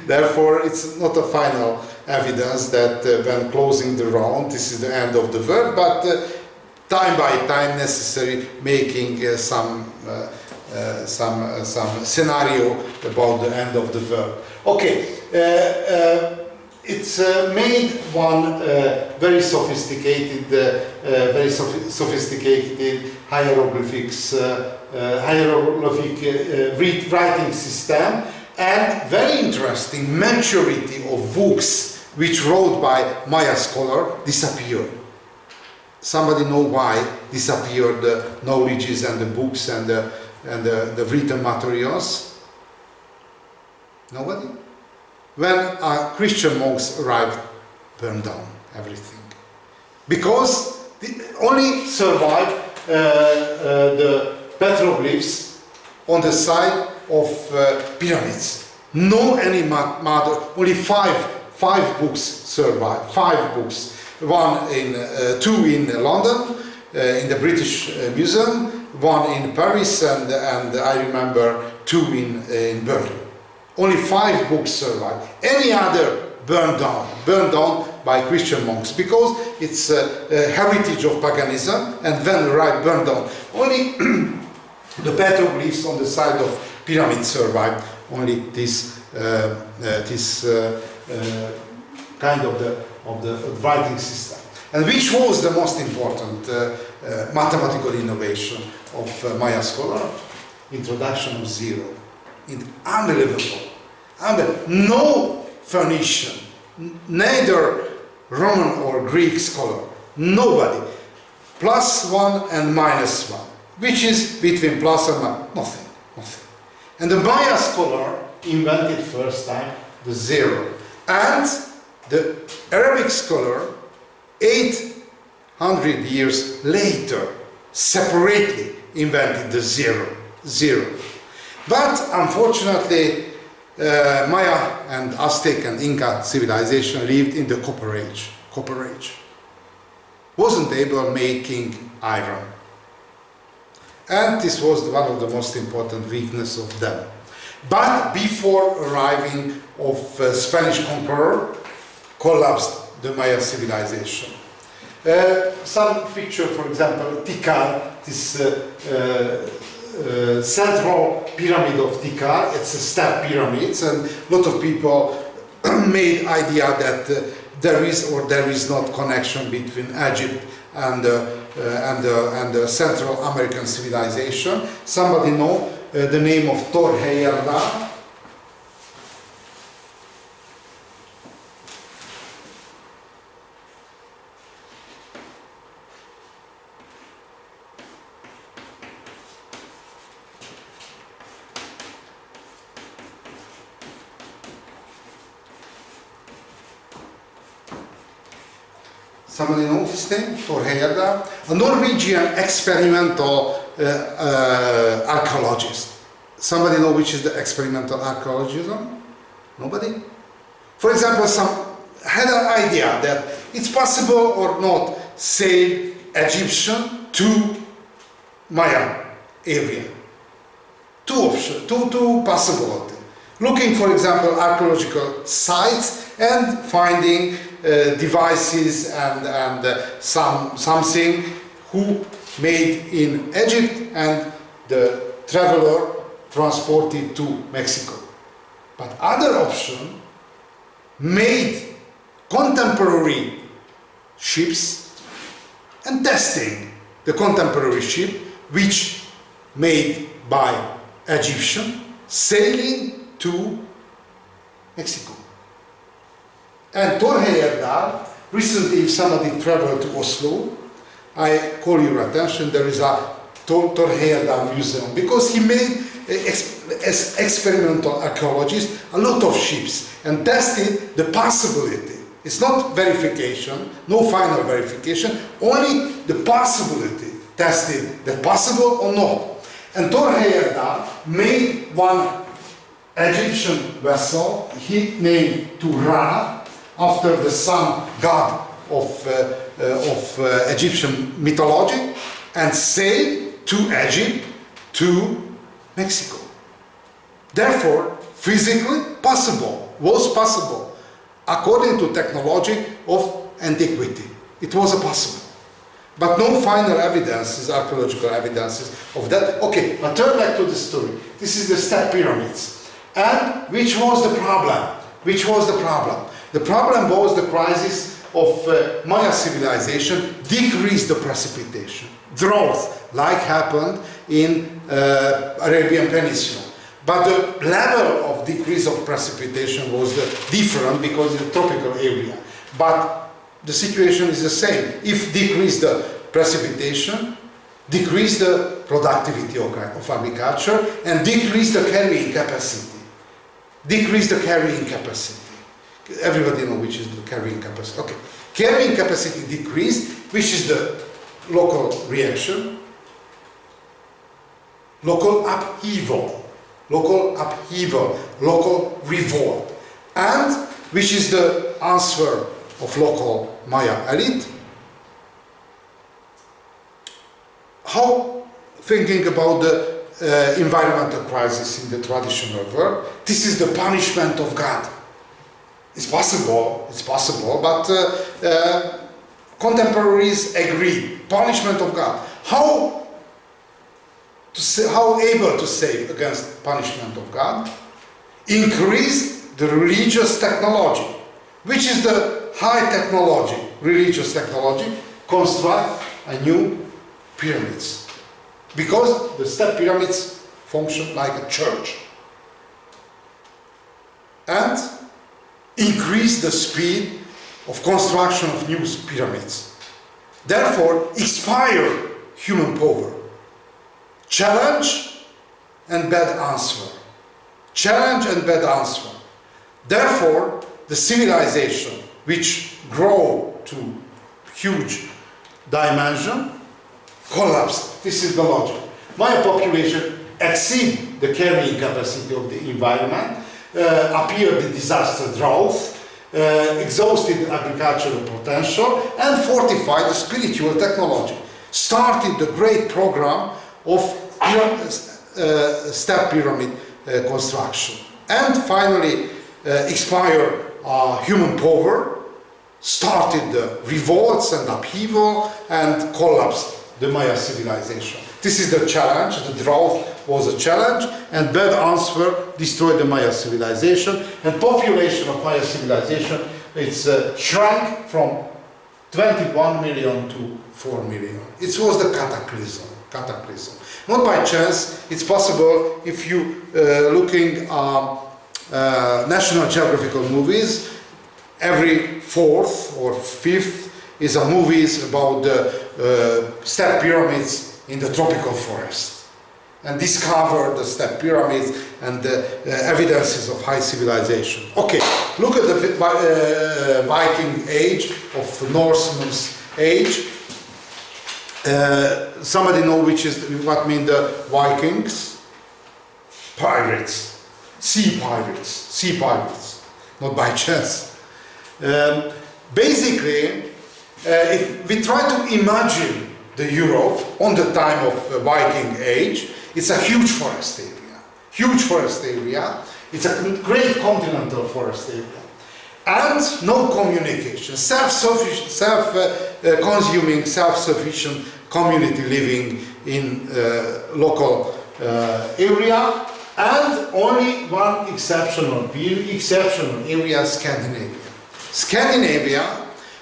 Therefore, it's not a final evidence that when closing the round, this is the end of the world, but time by time necessary making some scenario about the end of the world. Okay, it's made one very sophisticated hieroglyphics, hieroglyphic writing system, and very interesting majority of books which wrote by Maya scholar disappeared. Somebody know why disappeared the knowledges and the books and the written materials? Nobody? When Christian monks arrived, burned down everything. Because only survived the petroglyphs on the side of pyramids. No any mother, only five books survived, 5 books. two in London, in the British Museum, one in Paris, and I remember two in Berlin. Only 5 books survive. Any other burned down by Christian monks, because it's a heritage of paganism, and when burned down. Only the petroglyphs on the side of pyramids survived. Only this kind of the writing system. And which was the most important mathematical innovation of Maya scholar? Introduction of zero. Unbelievable. No Phoenician, neither Roman or Greek scholar, nobody, +1 and -1, which is between plus and minus, nothing. And the Maya scholar invented first time the zero. And the Arabic scholar, 800 years later, separately invented the zero. But unfortunately, Maya and Aztec and Inca civilization lived in the Copper Age. Wasn't able making iron. And this was one of the most important weaknesses of them. But before arriving of Spanish conqueror, collapsed the Maya civilization. Some picture, for example, Tikal, this central pyramid of Tikal. It's a step pyramids, and a lot of people made idea that there is or there is not connection between Egypt and the Central American civilization. Somebody know the name of Torheyerda? Somebody knows his name? Torheyerda, a Norwegian experimental archaeologist. Somebody know which is the experimental archaeologism? Nobody? For example, some had an idea that it's possible or not sail Egyptian to Maya area. Two possibilities. Looking, for example, archaeological sites and finding devices and something who made in Egypt, and the traveler transported to Mexico. But other option made contemporary ships and testing the contemporary ship which made by Egyptian sailing to Mexico. And Torheyerda, recently if somebody traveled to Oslo, I call your attention, there is a Torheyerda museum, because he made, as experimental archaeologist, a lot of ships and tested the possibility. It's not verification, no final verification, only the possibility, tested that possible or not. And Torheyerda made one Egyptian vessel, he named to Ra, after the sun god of Egyptian mythology, and sailed to Egypt, to Mexico. Therefore, physically was possible, according to technology of antiquity. It was possible. But no final evidences, archaeological evidences of that. Okay, but turn back to the story. This is the step pyramids. And which was the problem? The problem was the crisis of Maya civilization decreased the precipitation. Drought, like happened in Arabian Peninsula. But the level of decrease of precipitation was different because it's a tropical area. But the situation is the same. If decrease the precipitation, decrease the productivity of agriculture, and decrease the carrying capacity. Everybody knows which is the carrying capacity. Okay, carrying capacity decreased, which is the local reaction, local upheaval, local revolt, and which is the answer of local Maya elite. How, thinking about the environmental crisis in the traditional world, this is the punishment of God. It's possible, but contemporaries agree, punishment of God. How able to save against punishment of God? Increase the religious technology, which is the high technology, religious technology, construct a new pyramids. Because the step pyramids function like a church. And increase the speed of construction of new pyramids. Therefore, inspire human power. Challenge and bad answer. Challenge and bad answer. Therefore, the civilization which grow to huge dimension collapsed. This is the logic. Maya population exceed the carrying capacity of the environment, appeared the disaster drought, exhausted agricultural potential, and fortified the spiritual technology. Started the great program of step pyramid construction. And finally, expired human power, started the revolts and upheaval, and collapsed the Maya civilization. This is the challenge. The drought was a challenge, and bad answer destroyed the Maya civilization. And population of Maya civilization, it's shrank from 21 million to 4 million. It was the cataclysm. Not by chance. It's possible if you looking National Geographical movies. Every fourth or fifth is a movies about the step pyramids in the tropical forest, and discover the step pyramids and the evidences of high civilization. Okay, look at the Viking age, of Norseman's age. Somebody know what mean the Vikings? Pirates, sea pirates, not by chance. Basically, if we try to imagine the Europe on the time of Viking age, it's a huge forest area. It's a great continental forest area. And no communication, self-consuming, self-sufficient community living in local area, and only one exceptional area, Scandinavia,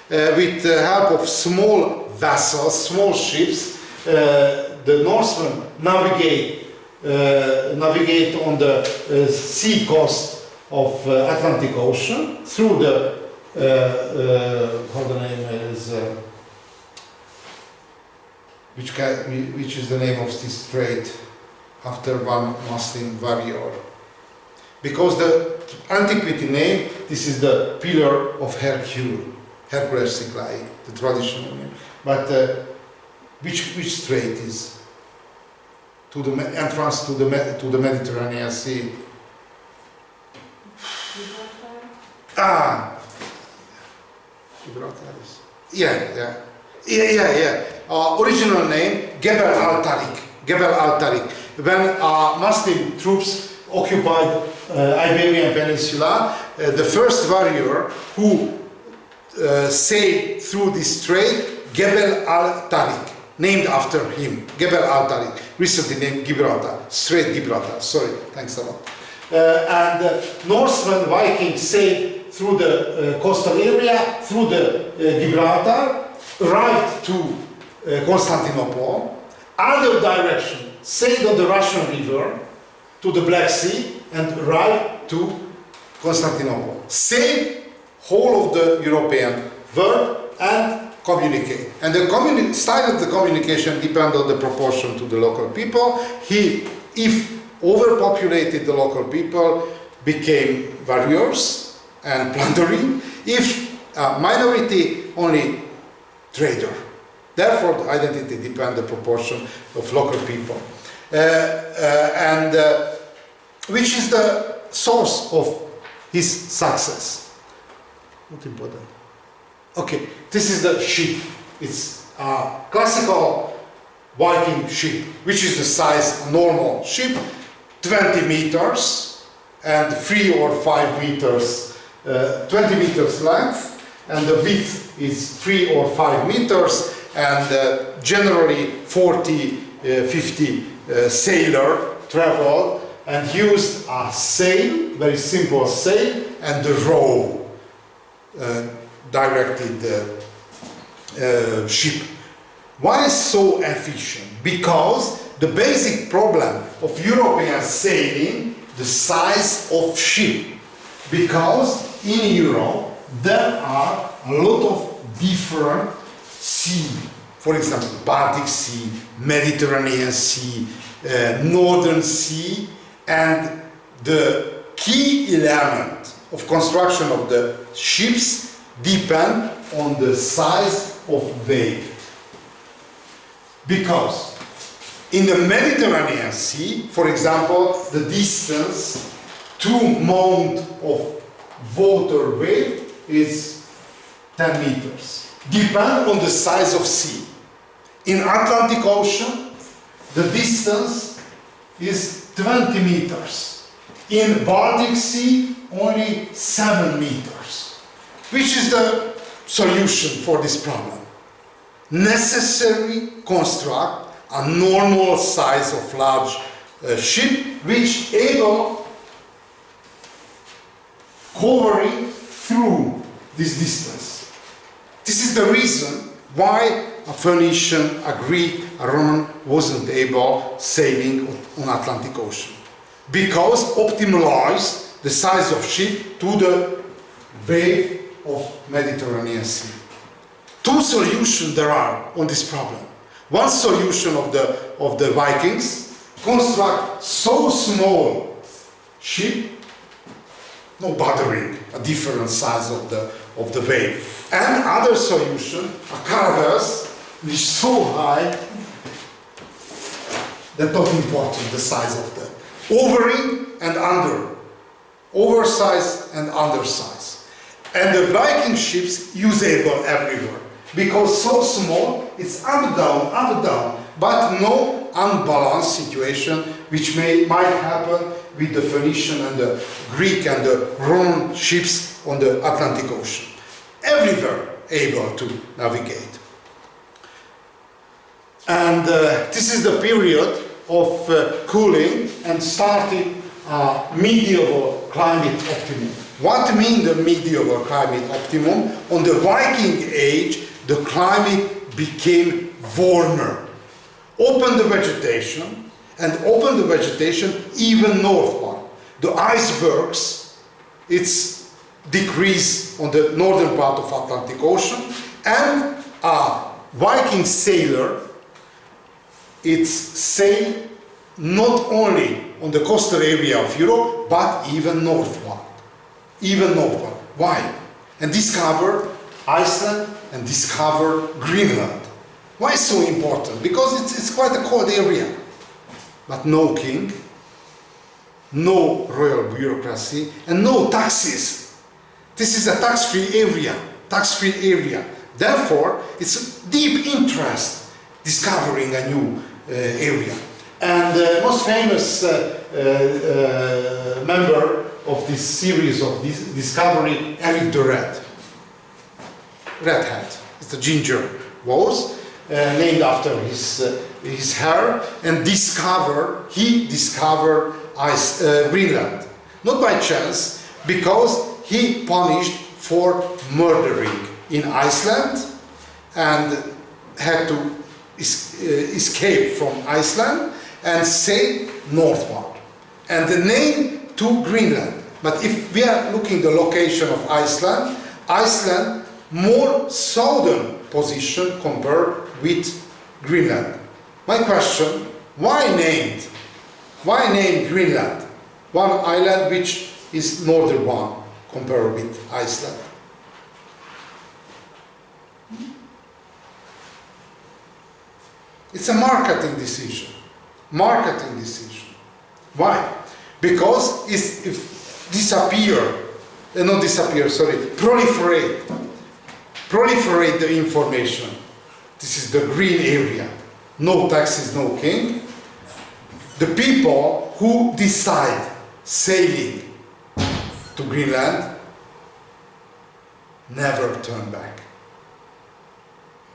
with the help of small vessels, small ships, the Norsemen navigate on the sea coast of Atlantic Ocean through the how the name is which is the name of this strait after one Muslim warrior. Because the antiquity name, this is the pillar of Hercules Cycli, the traditional name. But which strait is to the entrance to the Mediterranean Sea? Gibraltar is. Yeah. Original name Gebel al-Tariq. When Muslim troops occupied Iberian Peninsula, the first warrior who sailed through this strait, Gebel al-Tariq, named after him, Gebel al-Tariq, recently named Gibraltar, Strait Gibraltar. Sorry, thanks a lot. And Norsemen, Vikings sailed through the coastal area, through the Gibraltar, arrived to Constantinople. Other direction, sailed on the Russian River to the Black Sea and arrived to Constantinople. Sailed whole of the European world and communicate. And the style of the communication depends on the proportion to the local people. If overpopulated, the local people became warriors and plundering. If minority, only trader. Therefore, the identity depends on the proportion of local people. Which is the source of his success? Not important. Okay, this is the ship. It's a classical Viking ship, which is the size of a normal ship, 20 meters and 3 or 5 meters, 20 meters length, and the width is 3 or 5 meters, and generally 40, 50 sailor travel and used a sail, very simple sail, and the row directed ship. Why so efficient? Because the basic problem of European sailing, the size of ship. Because in Europe there are a lot of different sea. For example, Baltic Sea, Mediterranean Sea, Northern Sea, and the key element of construction of the ships depend on the size of wave. Because in the Mediterranean Sea, for example, the distance to mount of water wave is 10 meters. Depend on the size of sea. In Atlantic Ocean, the distance is 20 meters. In Baltic Sea, only 7 meters. Which is the solution for this problem? Necessarily construct a normal size of large ship which able covering through this distance. This is the reason why a Phoenician, a Greek, a Roman wasn't able sailing on Atlantic Ocean. Because optimized the size of ship to the wave of Mediterranean Sea. Two solutions there are on this problem. One solution of the Vikings, construct so small ship, no bothering a different size of the wave. And other solution, a caravels, which is so high that not important the size of the overing and under, oversized and undersize. And the Viking ships usable everywhere because so small it's up down, but no unbalanced situation which might happen with the Phoenician and the Greek and the Roman ships on the Atlantic Ocean. Everywhere able to navigate. And this is the period of cooling and starting medieval climate optimum. What means the medieval climate optimum? On the Viking Age, the climate became warmer. Open the vegetation, and open the vegetation even northward. The icebergs, it's decrease on the northern part of Atlantic Ocean, and a Viking sailor, it's sail not only on the coastal area of Europe, but even northward. Even northward. Why? And discover Iceland and discover Greenland. Why so important? Because it's quite a cold area. But no king, no royal bureaucracy, and no taxes. This is a tax-free area. Therefore, it's deep interest discovering a new area. And the most famous member of this series of this discovery, Eric the Red Hat. It's a ginger was named after his hair, and he discovered Greenland. Not by chance, because he punished for murdering in Iceland and had to escape from Iceland and sail northward. And the name to Greenland. But if we are looking the location of Iceland, Iceland more southern position compared with Greenland. My question, why named Greenland? One island which is northern one compared with Iceland. It's a marketing decision. Why? Because proliferate the information. This is the green area. No taxes, no king. The people who decide sailing to Greenland never turn back.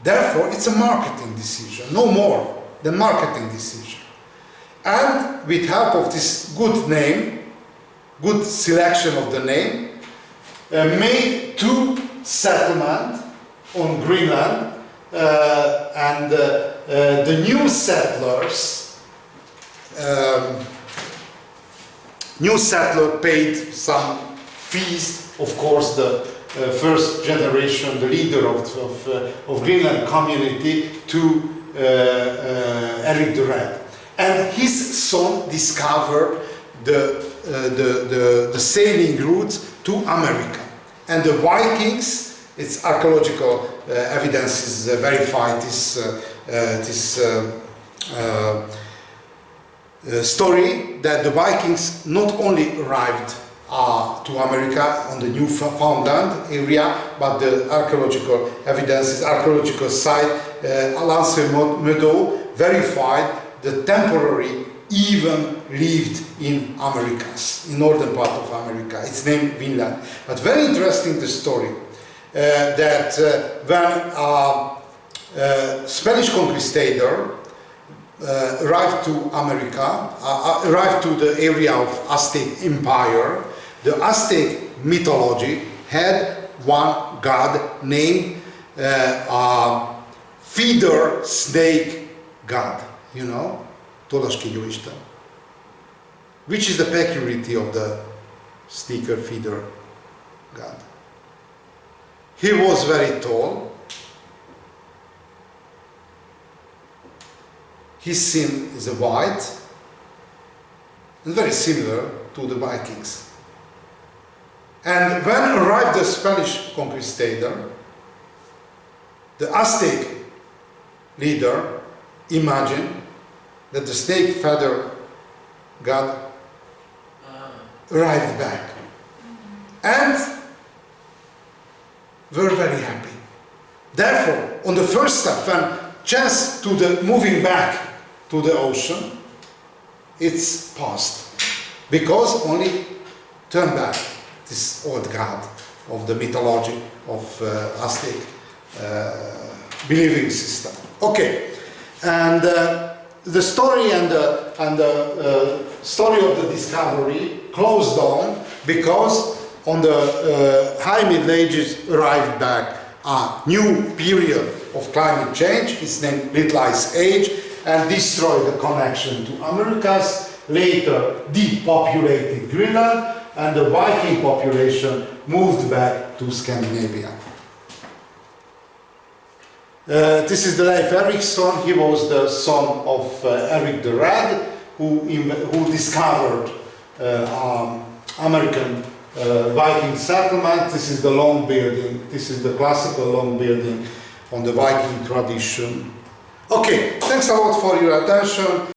Therefore, it's a marketing decision, no more than marketing decision. And with help of this good name, good selection of the name, made 2 settlements on Greenland, and the new settlers, paid some fees. Of course, the first generation, the leader of Greenland community, to Eric the Red. And his son discovered the sailing routes to America. And the Vikings, its archaeological evidences verify this story, that the Vikings not only arrived to America on the Newfoundland area, but the archaeological evidences, archaeological site, L'Anse-Meadow, verified the temporary even lived in Americas, in northern part of America. It's named Vinland. But very interesting the story that when Spanish conquistador arrived to America, arrived to the area of Aztec Empire, the Aztec mythology had one god named feeder snake god, you know, Tollaskígyó Isten, which is the peculiarity of the sneaker feeder god. He was very tall. His skin is white and very similar to the Vikings. And when arrived the Spanish conquistador, the Aztec leader imagined that the snake feather god arrived back, and were very happy. Therefore, on the first step, when chance to the moving back to the ocean, it's past, because only turn back this old god of the mythology of Aztec believing system. Okay, and the story and the story of the discovery closed down because on the High Middle Ages arrived back a new period of climate change. It's named Little Ice Age, and destroyed the connection to Americas. Later depopulated Greenland, and the Viking population moved back to Scandinavia. This is the Leif Erikson. He was the son of Eric the Red, who discovered American Viking settlement. This is the long building. This is the classical long building on the Viking tradition. Okay, thanks a lot for your attention.